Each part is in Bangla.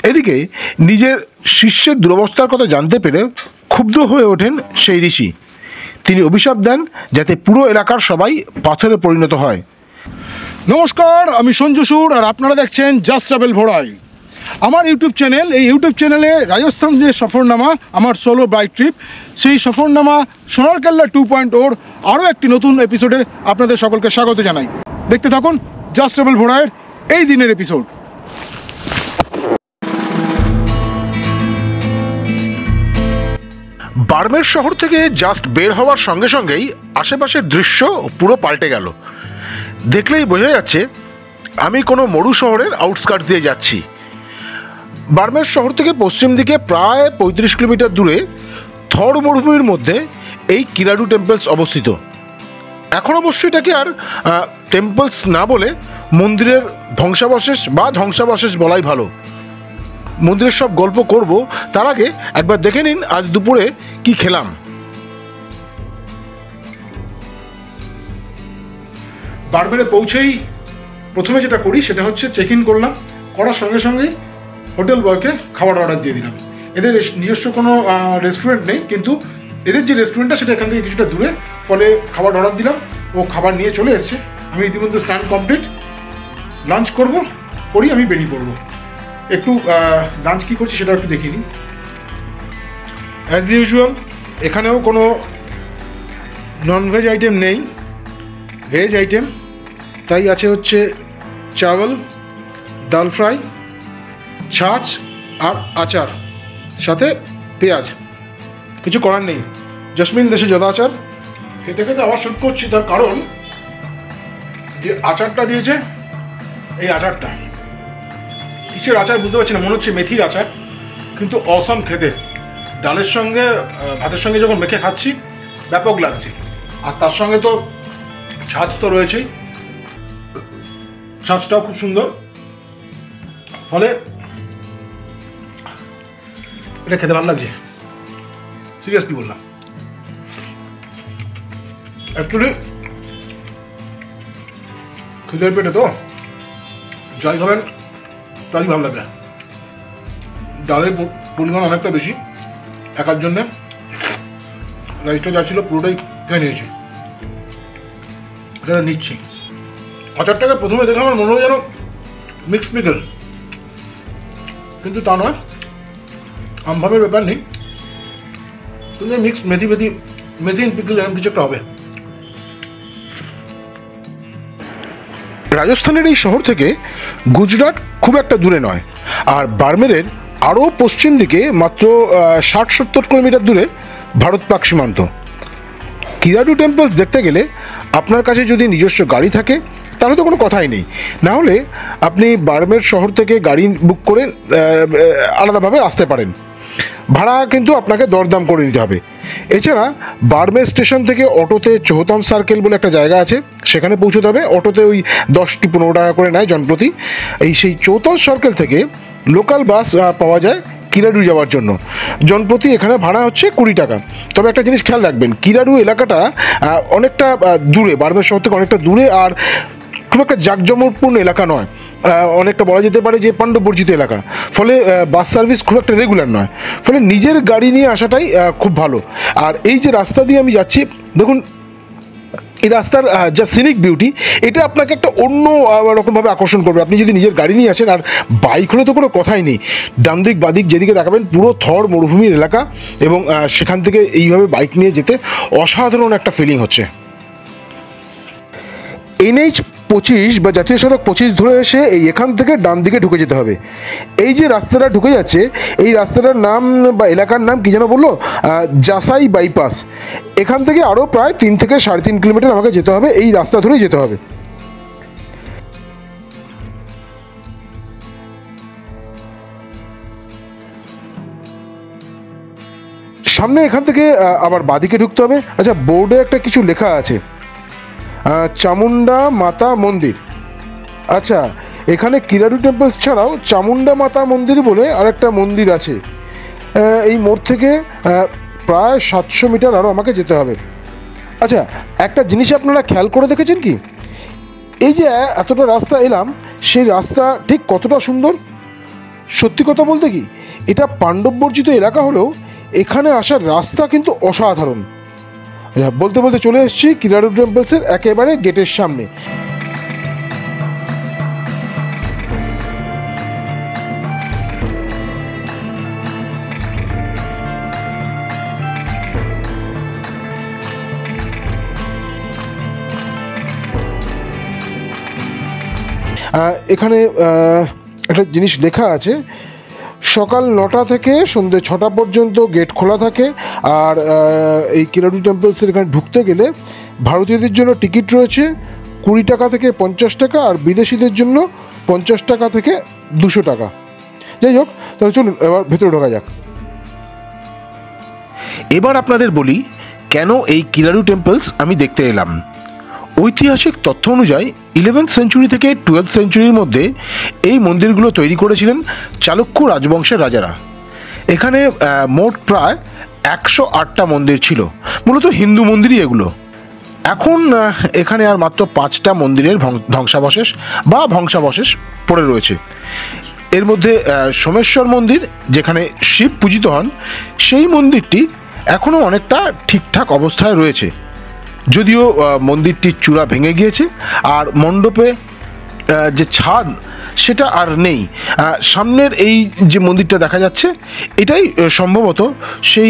এদিকে নিজের শিষ্যের দুরবস্থার কথা জানতে পেরে ক্ষুব্ধ হয়ে ওঠেন সেই ঋষি। তিনি অভিশাপ দেন যাতে পুরো এলাকার সবাই পাথরে পরিণত হয়। নমস্কার, আমি সঞ্জু সুর আর আপনারা দেখছেন জাস্ট ট্রাভেল ভোড়াই, আমার ইউটিউব চ্যানেল। এই ইউটিউব চ্যানেলে রাজস্থান যে সফরনামা, আমার সোলো বাইক ট্রিপ, সেই সফরনামা সোনার কেল্লা 2.0 আরও একটি নতুন এপিসোডে আপনাদের সকলকে স্বাগত জানাই। দেখতে থাকুন জাস্ট ট্রাভেল ভোড়াইয়ের এই দিনের এপিসোড। বার্মের শহর থেকে জাস্ট বের হওয়ার সঙ্গে সঙ্গেই আশেপাশের দৃশ্য পুরো পাল্টে গেল। দেখলেই বোঝা যাচ্ছে আমি কোনো মরু শহরের আউটস্কার্টস দিয়ে যাচ্ছি। বার্মের শহর থেকে পশ্চিম দিকে প্রায় 35 কিলোমিটার দূরে থর মরুভূমির মধ্যে এই কিরাডু টেম্পলস অবস্থিত। এখন অবশ্যই এটাকে আর টেম্পলস না বলে মন্দিরের ধ্বংসাবশেষ বলাই ভালো। মন্দিরের সব গল্প করব, তার আগে একবার দেখে নিন আজ দুপুরে কি খেলাম। বারবেরে পৌঁছেই প্রথমে যেটা করি সেটা হচ্ছে চেক ইন করলাম। করার সঙ্গে সঙ্গেই হোটেল বয়কে খাবার অর্ডার দিয়ে দিলাম। এদের নিজস্ব কোনো রেস্টুরেন্ট নেই, কিন্তু এদের যে রেস্টুরেন্টটা সেটা এখান থেকে কিছুটা দূরে, ফলে খাবার অর্ডার দিলাম, ও খাবার নিয়ে চলে এসছে। আমি ইতিমধ্যে স্নান কমপ্লিট, লাঞ্চ করি আমি বেরিয়ে পড়বো। একটু লাঞ্চ কী করছি সেটা একটু দেখিয়ে নিই। অ্যাজ ইউজুয়াল এখানেও কোনো ননভেজ আইটেম নেই, ভেজ আইটেম। তাই আছে হচ্ছে চাওয়াল, ডাল ফ্রাই, ছাঁচ আর আচার, সাথে পেঁয়াজ। কিছু করার নেই, জসমিন দেশে যদাচার। খেতে খেতে আবার শুট করছি, তার কারণ যে আচারটা দিয়েছে, এই আচারটা কিসের আচার বুঝতে পারছি না, মনে হচ্ছে মেথির আচার, কিন্তু অসাম খেতে। ডালের সঙ্গে ভাতের সঙ্গে যখন মেখে খাচ্ছি ব্যাপক লাগছে। আর তার সঙ্গে তো ছাঁচ তো রয়েছেই, ছাঁচটাও খুব সুন্দর। ফলে এটা খেতে ভালো লাগছে, সিরিয়াসলি বললাম। অ্যাকচুয়ালি খিদের পেটে তো যাই খাবেন তাই ভালো লাগে। ডালের পরিমাণ অনেকটা বেশি, একার জন্যে রাইসটা যা ছিল পুরোটাই খেয়ে নিয়েছি, সেটা নিচ্ছি। আচারটাকে প্রথমে দেখে আমার মনে হয় যেন মিক্সড পিকল, কিন্তু তা নয়, আমভাবের ব্যাপার নেই, তুমি মিক্সড মেথি পিকল এরকম কিছু একটা হবে। রাজস্থানের এই শহর থেকে গুজরাট খুব একটা দূরে নয়, আর বার্মেরের আরও পশ্চিম দিকে মাত্র 60-70 কিলোমিটার দূরে ভারত পাক সীমান্ত। কিরাডু টেম্পলস দেখতে গেলে আপনার কাছে যদি নিজস্ব গাড়ি থাকে তাহলে তো কোনো কথাই নেই, না হলে আপনি বার্মের শহর থেকে গাড়ি বুক করে আলাদাভাবে আসতে পারেন। ভাড়া কিন্তু আপনাকে দরদাম করে নিতে হবে। এছাড়া বার্মের স্টেশন থেকে অটোতে চৌহতন সার্কেল বলে একটা জায়গা আছে, সেখানে পৌঁছতে হবে। অটোতে ওই 10-15 টাকা করে নেয় জনপ্রতি। সেই চৌহতন সার্কেল থেকে লোকাল বাস পাওয়া যায় কিরাডু যাওয়ার জন্য। জনপ্রতি এখানে ভাড়া হচ্ছে 20 টাকা। তবে একটা জিনিস খেয়াল রাখবেন, কিরাডু এলাকাটা অনেকটা দূরে, বার্মের শহর থেকে অনেকটা দূরে, আর খুব একটা জাঁকজমকপূর্ণ এলাকা নয়। অনেকটা বলা যেতে পারে যে পাণ্ডববর্জিত এলাকা। ফলে বাস সার্ভিস খুব একটা রেগুলার নয়, ফলে নিজের গাড়ি নিয়ে আসাটাই খুব ভালো। আর এই যে রাস্তা দিয়ে আমি যাচ্ছি, দেখুন এই রাস্তার যা সিনিক বিউটি, এটা আপনাকে একটা অন্য রকমভাবে আকর্ষণ করবে। আপনি যদি নিজের গাড়ি নিয়ে আসেন, আর বাইক হলে তো কোনো কথাই নেই। ডান দিক বাদিক যেদিকে দেখাবেন পুরো থর মরুভূমির এলাকা, এবং সেখান থেকে এইভাবে বাইক নিয়ে যেতে অসাধারণ একটা ফিলিং হচ্ছে। NH 25 বা জাতীয় সড়ক 25 ধরে এসে এখান থেকে ডান দিকে ঢুকে যেতে হবে। এই যে রাস্তাটা ঢুকে যাচ্ছে, এই রাস্তাটার নাম বা এলাকার নাম কী যেন বললো, জাসাই বাইপাস। এখান থেকে আরও প্রায় 3 থেকে 3.5 কিলোমিটার আমাকে যেতে হবে, এই রাস্তা ধরেই যেতে হবে। সামনে এখান থেকে আবার বাদিকে ঢুকতে হবে। আচ্ছা, বোর্ডে একটা কিছু লেখা আছে, চামুন্ডা মাতা মন্দির। আচ্ছা, এখানে কিরাডু টেম্পলস ছাড়াও চামুন্ডা মাতা মন্দির বলে আরেকটা মন্দির আছে। এই মোড় থেকে প্রায় 700 মিটার আরও আমাকে যেতে হবে। আচ্ছা, একটা জিনিস আপনারা খেয়াল করে দেখেছেন কি, এই যে এতটা রাস্তা এলাম, সেই রাস্তা ঠিক কতটা সুন্দর। সত্যি কথা বলতে কি, এটা পাণ্ডব বর্জিত এলাকা হলেও এখানে আসার রাস্তা কিন্তু অসাধারণ। বলতে বলতে চলে এসেছি কিরাডু টেম্পলসের একেবারে গেটের সামনে। এখানে একটা জিনিস লেখা আছে, সকাল 9টা থেকে সন্ধ্যে 6টা পর্যন্ত গেট খোলা থাকে। আর এই কিরাডু টেম্পলসের এখানে ঢুকতে গেলে ভারতীয়দের জন্য টিকিট রয়েছে 20 টাকা থেকে 50 টাকা, আর বিদেশিদের জন্য 50 টাকা থেকে 200 টাকা। যাই হোক, তাহলে চলুন এবার ভেতরে ঢোকা যাক। এবার আপনাদের বলি কেন এই কিরাডু টেম্পলস আমি দেখতে এলাম। ঐতিহাসিক তথ্য অনুযায়ী 11th সেঞ্চুরি থেকে 12th সেঞ্চুরির মধ্যে এই মন্দিরগুলো তৈরি করেছিলেন চালুক্য রাজবংশের রাজারা। এখানে মোট প্রায় 108টা মন্দির ছিল, মূলত হিন্দু মন্দিরই এগুলো। এখন এখানে আর মাত্র 5টা মন্দিরের ধ্বংসাবশেষ পড়ে রয়েছে। এর মধ্যে সোমেশ্বর মন্দির, যেখানে শিব পূজিত হন, সেই মন্দিরটি এখনও অনেকটা ঠিকঠাক অবস্থায় রয়েছে, যদিও মন্দিরটির চূড়া ভেঙে গিয়েছে আর মণ্ডপে যে ছাদ সেটা আর নেই। সামনের এই যে মন্দিরটা দেখা যাচ্ছে, এটাই সম্ভবত সেই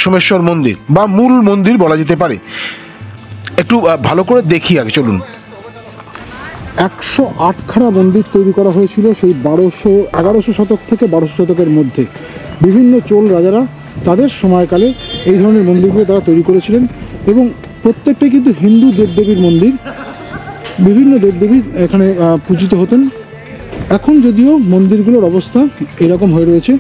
সোমেশ্বর মন্দির বা মূল মন্দির বলা যেতে পারে। একটু ভালো করে দেখি আগে, চলুন। 108খানা মন্দির তৈরি করা হয়েছিল সেই 1100 শতক থেকে 1200 শতকের মধ্যে। বিভিন্ন চোল রাজারা তাদের সময়কালে এই ধরনের মন্দিরগুলো তারা তৈরি করেছিলেন, এবং প্রত্যেকটাই কিন্তু হিন্দু দেবদেবীর মন্দির। বিভিন্ন দেবদেবী এখানে পূজিত হতেন। এখন যদিও মন্দিরগুলোর অবস্থা এরকম হয়ে রয়েছে।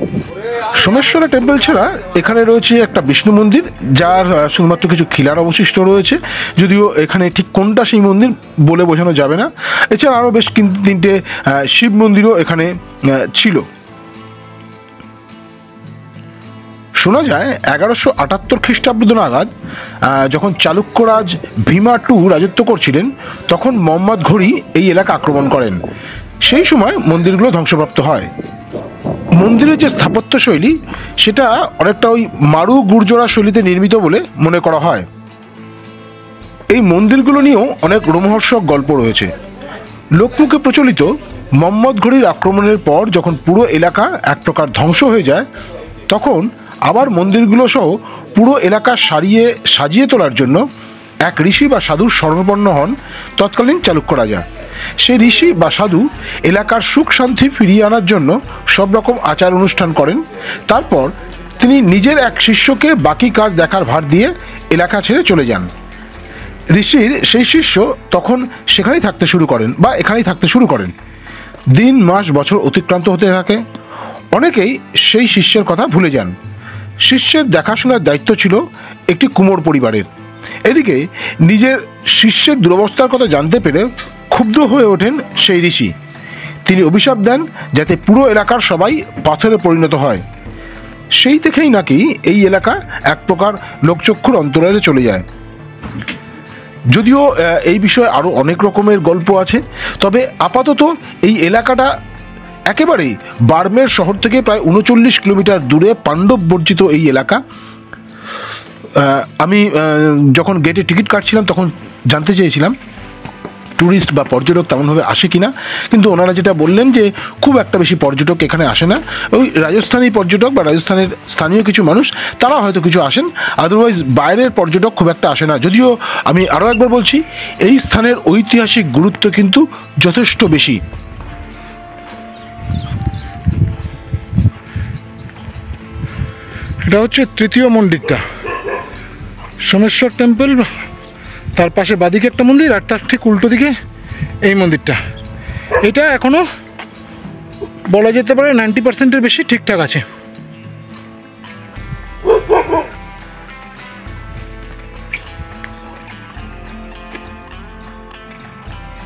সোমেশ্বর টেম্পল ছাড়া এখানে রয়েছে একটা বিষ্ণু মন্দির, যার শুধুমাত্র কিছু খিলার অবশিষ্ট রয়েছে, যদিও এখানে ঠিক কোনটা সেই মন্দির বলে বোঝানো যাবে না। এছাড়া আরও বেশ কিন্তু 3টে শিব মন্দিরও এখানে ছিল। শোনা যায় 1178 খ্রিস্টাব্দ নাগাদ যখন চালুক্যরাজ ভীমা II রাজত্ব করছিলেন, তখন মোহাম্মদ ঘুরি এই এলাকা আক্রমণ করেন। সেই সময় মন্দিরগুলো ধ্বংসপ্রাপ্ত হয়। মন্দিরের যে স্থাপত্যশৈলী, সেটা অনেকটা ওই মারু গুর্জরা শৈলীতে নির্মিত বলে মনে করা হয়। এই মন্দিরগুলো নিয়েও অনেক রোমহর্ষক গল্প রয়েছে। লোকমুখে প্রচলিত, মোহাম্মদ ঘুরির আক্রমণের পর যখন পুরো এলাকা এক প্রকার ধ্বংস হয়ে যায়, তখন আবার মন্দিরগুলো সহ পুরো এলাকা সাজিয়ে তোলার জন্য এক ঋষি বা সাধুর শরণাপন্ন হন তৎকালীন চালুক্য রাজা। সেই ঋষি বা সাধু এলাকার সুখ শান্তি ফিরিয়ে আনার জন্য সব রকম আচার অনুষ্ঠান করেন। তারপর তিনি নিজের এক শিষ্যকে বাকি কাজ দেখার ভার দিয়ে এলাকা ছেড়ে চলে যান। ঋষির সেই শিষ্য তখন সেখানেই থাকতে শুরু করেন বা এখানেই থাকতে শুরু করেন। দিন, মাস, বছর অতিক্রান্ত হতে থাকে। অনেকেই সেই শিষ্যের কথা ভুলে যান। শিষ্যের দেখাশোনার দায়িত্ব ছিল একটি কুমোর পরিবারের। এদিকে নিজের শিষ্যের দুরবস্থার কথা জানতে পেরে ক্ষুব্ধ হয়ে ওঠেন সেই ঋষি। তিনি অভিশাপ দেন যাতে পুরো এলাকার সবাই পাথরে পরিণত হয়। সেই থেকেই নাকি এই এলাকা এক প্রকার লোকচক্ষুর অন্তরালে চলে যায়। যদিও এই বিষয়ে আরও অনেক রকমের গল্প আছে, তবে আপাতত এই এলাকাটা একেবারেই বার্মের শহর থেকে প্রায় 39 কিলোমিটার দূরে পাণ্ডব বর্জিত এই এলাকা। আমি যখন গেটে টিকিট কাটছিলাম তখন জানতে চেয়েছিলাম ট্যুরিস্ট বা পর্যটক তেমনভাবে আসে কিনা, কিন্তু ওনারা যেটা বললেন যে খুব একটা বেশি পর্যটক এখানে আসে না। ওই রাজস্থানী পর্যটক বা রাজস্থানের স্থানীয় কিছু মানুষ, তারা হয়তো কিছু আসেন, আদারওয়াইজ বাইরের পর্যটক খুব একটা আসে না। যদিও আমি আরও একবার বলছি, এই স্থানের ঐতিহাসিক গুরুত্ব কিন্তু যথেষ্ট বেশি। এটা হচ্ছে তৃতীয় মন্দিরটা, সোমেশ্বর টেম্পল। তার পাশে বাদিকে একটা মন্দির, আর তার ঠিক উল্টো দিকে এই মন্দিরটা। এটা এখনও বলা যেতে পারে 90%-এর বেশি ঠিকঠাক আছে।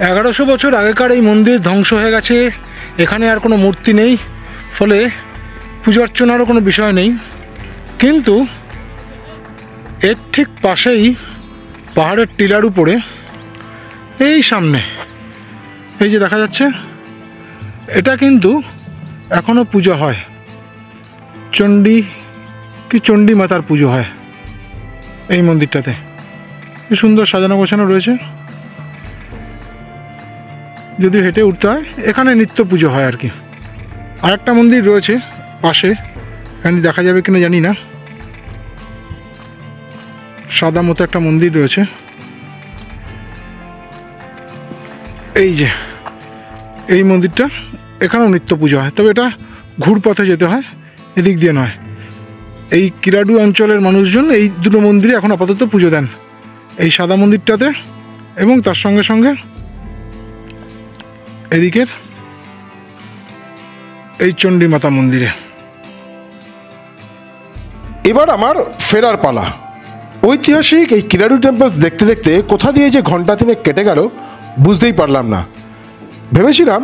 এগারোশো বছর আগেকার এই মন্দির ধ্বংস হয়ে গেছে। এখানে আর কোনো মূর্তি নেই, ফলে পুজো অর্চনারও কোনো বিষয় নেই। কিন্তু এর ঠিক পাশেই পাহাড়ের টিলার উপরে এই সামনে এই যে দেখা যাচ্ছে, এটা কিন্তু এখনও পুজো হয়, চণ্ডী মাতার পুজো হয় এই মন্দিরটাতে। কি সুন্দর সাজানো গোছানো রয়েছে, যদি হেঁটে উঠতে হয়। এখানে নিত্য পুজো হয় আর কি। আরেকটা মন্দির রয়েছে পাশে, এখানে দেখা যাবে কিনা জানি না, সাদা মতো একটা মন্দির রয়েছে। এই যে এই মন্দিরটা, এখানেও নিত্য পুজো হয়, তবে এটা ঘুরপথে যেতে হয়, এদিক দিয়ে নয়। এই কিরাডু অঞ্চলের মানুষজন এই দুটো মন্দিরে এখন আপাতত পুজো দেন, এই সাদা মন্দিরটাতে এবং তার সঙ্গে সঙ্গে এদিকের এই চণ্ডী মাতা মন্দিরে। এবার আমার ফেরার পালা। ঐতিহাসিক এই কিরাডু টেম্পলস দেখতে দেখতে কোথা দিয়ে যে ঘন্টা তিনেক কেটে গেল বুঝতেই পারলাম না। ভেবেছিলাম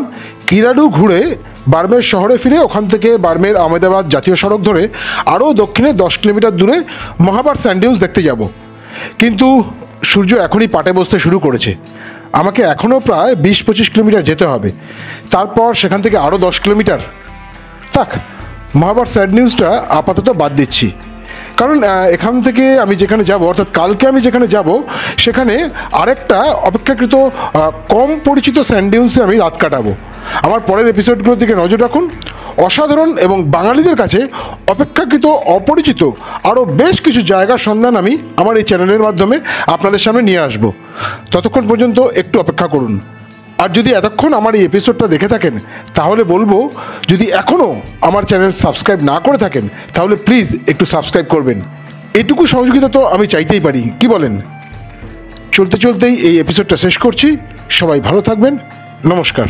কিরাডু ঘুরে বার্মের শহরে ফিরে ওখান থেকে বার্মের আহমেদাবাদ জাতীয় সড়ক ধরে আরও দক্ষিণে 10 কিলোমিটার দূরে মহাবার স্যান্ড ডিউন্স দেখতে যাব, কিন্তু সূর্য এখনই পাটে বসতে শুরু করেছে। আমাকে এখনও প্রায় 20-25 কিলোমিটার যেতে হবে, তারপর সেখান থেকে আরও 10 কিলোমিটার। থাক, মহাবার স্যান্ড ডিউন্সটা আপাতত বাদ দিচ্ছি, কারণ এখান থেকে আমি যেখানে যাব, অর্থাৎ কালকে আমি যেখানে যাব, সেখানে আরেকটা অপেক্ষাকৃত কম পরিচিত স্যান্ড ডিউন্সে আমি রাত কাটাবো। আমার পরের এপিসোডগুলোর দিকে নজর রাখুন। অসাধারণ এবং বাঙালিদের কাছে অপেক্ষাকৃত অপরিচিত আরও বেশ কিছু জায়গার সন্ধান আমি আমার এই চ্যানেলের মাধ্যমে আপনাদের সামনে নিয়ে আসব। ততক্ষণ পর্যন্ত একটু অপেক্ষা করুন। আর যদি এতক্ষণ আমার এই এপিসোডটা দেখে থাকেন, তাহলে বলবো, যদি এখনও আমার চ্যানেল সাবস্ক্রাইব না করে থাকেন, তাহলে প্লিজ একটু সাবস্ক্রাইব করবেন। এটুকু সহযোগিতা তো আমি চাইতেই পারি, কি বলেন? চলতে চলতেই এই এপিসোডটা শেষ করছি। সবাই ভালো থাকবেন। নমস্কার।